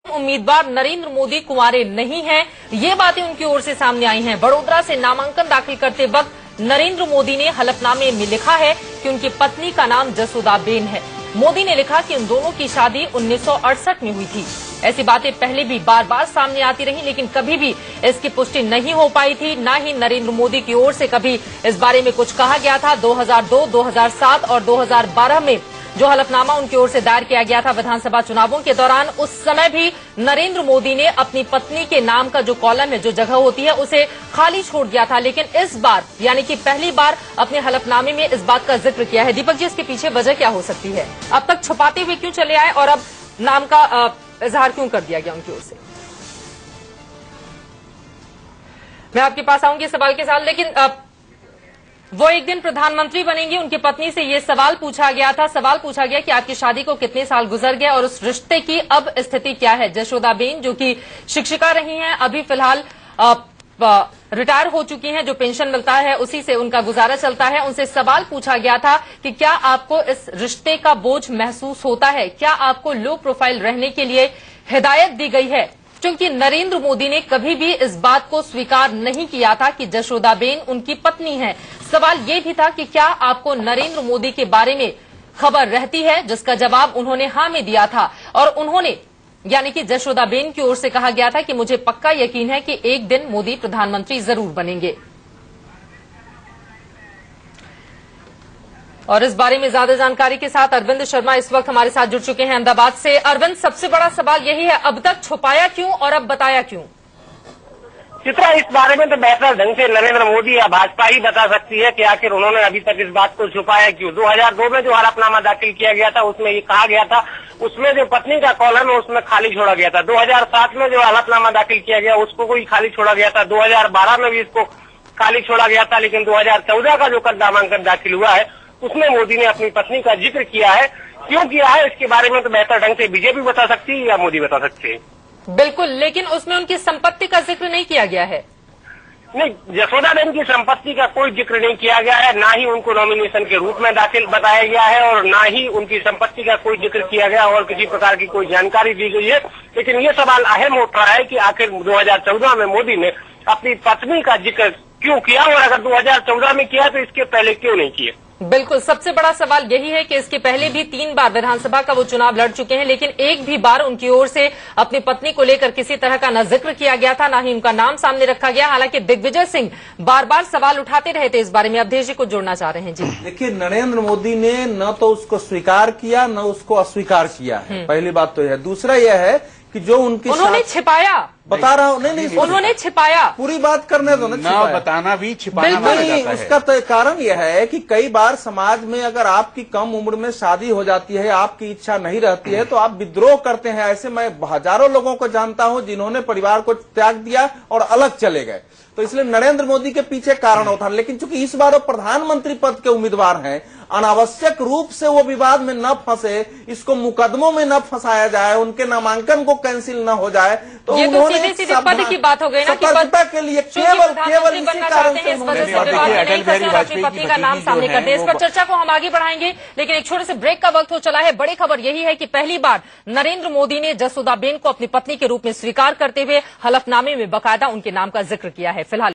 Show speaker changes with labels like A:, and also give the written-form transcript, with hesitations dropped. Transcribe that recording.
A: उम्मीदवार नरेंद्र मोदी कुंवारे नहीं हैं, ये बातें उनकी ओर से सामने आई हैं। बड़ोदरा से नामांकन दाखिल करते वक्त नरेंद्र मोदी ने हलफनामे में लिखा है कि उनकी पत्नी का नाम जसोदाबेन है। मोदी ने लिखा कि उन दोनों की शादी 1968 में हुई थी। ऐसी बातें पहले भी बार बार सामने आती रही, लेकिन कभी भी इसकी पुष्टि नहीं हो पाई थी। न ही नरेंद्र मोदी की ओर से कभी इस बारे में कुछ कहा गया था। 2002, 2007 और 2012 में जो हलफनामा उनकी ओर से दायर किया गया था विधानसभा चुनावों के दौरान, उस समय भी नरेंद्र मोदी ने अपनी पत्नी के नाम का जो कॉलम है, जो जगह होती है, उसे खाली छोड़ दिया था। लेकिन इस बार यानी कि पहली बार अपने हलफनामे में इस बात का जिक्र किया है। दीपक जी, इसके पीछे वजह क्या हो सकती है? अब तक छुपाते हुए क्यों चले आए और अब नाम का इजहार क्यों कर दिया गया उनकी ओर से? मैं आपके पास आऊंगी सवाल के साथ, लेकिन वो एक दिन प्रधानमंत्री बनेंगी, उनकी पत्नी से ये सवाल पूछा गया था। सवाल पूछा गया कि आपकी शादी को कितने साल गुजर गए और उस रिश्ते की अब स्थिति क्या है। जसोदाबेन जो कि शिक्षिका रही हैं, अभी फिलहाल रिटायर हो चुकी हैं, जो पेंशन मिलता है उसी से उनका गुजारा चलता है। उनसे सवाल पूछा गया था कि क्या आपको इस रिश्ते का बोझ महसूस होता है, क्या आपको लो प्रोफाइल रहने के लिए हिदायत दी गई है? क्योंकि नरेंद्र मोदी ने कभी भी इस बात को स्वीकार नहीं किया था कि जसोदाबेन उनकी पत्नी है। सवाल ये भी था कि क्या आपको नरेंद्र मोदी के बारे में खबर रहती है, जिसका जवाब उन्होंने हाँ में दिया था। और उन्होंने यानी कि जसोदाबेन की ओर से कहा गया था कि मुझे पक्का यकीन है कि एक दिन मोदी प्रधानमंत्री जरूर बनेंगे। और इस बारे में ज्यादा जानकारी के साथ अरविंद शर्मा इस वक्त हमारे साथ जुड़ चुके हैं अहमदाबाद से। अरविंद, सबसे बड़ा सवाल यही है, अब तक छुपाया क्यों और अब बताया क्यों?
B: चित्रा, इस बारे में तो बेहतर ढंग से नरेंद्र मोदी या भाजपा ही बता सकती है कि आखिर उन्होंने अभी तक इस बात को छुपाया क्यों। 2002 में जो हलफनामा दाखिल किया गया था उसमें ये कहा गया था, उसमें जो पत्नी का कॉलम है उसमें खाली छोड़ा गया था। 2007 में जो हलफनामा दाखिल किया गया उसको कोई खाली छोड़ा गया था। 2012 में भी इसको खाली छोड़ा गया था। लेकिन 2014 का जो कल नामांकन दाखिल हुआ है उसमें मोदी ने अपनी पत्नी का जिक्र किया है। क्यों किया है इसके बारे में तो बेहतर ढंग से बीजेपी बता सकती है या मोदी बता सकते हैं।
A: बिल्कुल, लेकिन उसमें उनकी संपत्ति का जिक्र नहीं किया गया है।
B: नहीं, जसोदाबेन की संपत्ति का कोई जिक्र नहीं किया गया है, ना ही उनको नॉमिनेशन के रूप में दाखिल बताया गया है और ना ही उनकी संपत्ति का कोई जिक्र किया गया और किसी प्रकार की कोई जानकारी दी गई है। लेकिन ये सवाल अहम उठ रहा है कि आखिर 2014 में मोदी ने अपनी पत्नी का जिक्र क्यों किया और अगर 2014 में किया तो इसके पहले क्यों नहीं किया?
A: बिल्कुल, सबसे बड़ा सवाल यही है कि इसके पहले भी 3 बार विधानसभा का वो चुनाव लड़ चुके हैं, लेकिन एक भी बार उनकी ओर से अपनी पत्नी को लेकर किसी तरह का न जिक्र किया गया था, ना ही उनका नाम सामने रखा गया। हालांकि दिग्विजय सिंह बार बार सवाल उठाते रहे थे इस बारे में। अवधेश जी को जोड़ना चाह रहे हैं। जी
C: देखिए, नरेंद्र मोदी ने न तो उसको स्वीकार किया न उसको अस्वीकार किया है। पहली बात तो यह। दूसरा यह है कि जो
A: उन्होंने छिपाया,
C: बता रहा हूँ, नहीं
A: उन्होंने छिपाया,
C: पूरी बात करने दो ना,
D: बताना भी छिपाना
C: माना जाता है। उसका तो कारण यह है कि कई बार समाज में अगर आपकी कम उम्र में शादी हो जाती है, आपकी इच्छा नहीं रहती है, तो आप विद्रोह करते हैं। ऐसे मैं हजारों लोगों को जानता हूं जिन्होंने परिवार को त्याग दिया और अलग चले गए। तो इसलिए नरेंद्र मोदी के पीछे कारण होता है। लेकिन चूंकि इस बार वो प्रधानमंत्री पद के उम्मीदवार हैं, अनावश्यक रूप से वो विवाद में न फंसे, इसको मुकदमों में न फंसाया जाए, उनके नामांकन को कैंसिल न हो जाए, तो
A: ये
C: उन्होंने
A: सीधे पद की बात हो गई ना कि
C: सतर्कता के लिए केवल इसी कारण से
A: अपनी पत्नी का नाम सामने कर दे। इस पर चर्चा को हम आगे बढ़ाएंगे, लेकिन एक छोटे से ब्रेक का वक्त हो चला है। बड़ी खबर यही है कि पहली बार नरेंद्र मोदी ने जसोदाबेन को अपनी पत्नी के रूप में स्वीकार करते हुए हलफनामे में बाकायदा उनके नाम का जिक्र किया है। फिलहाल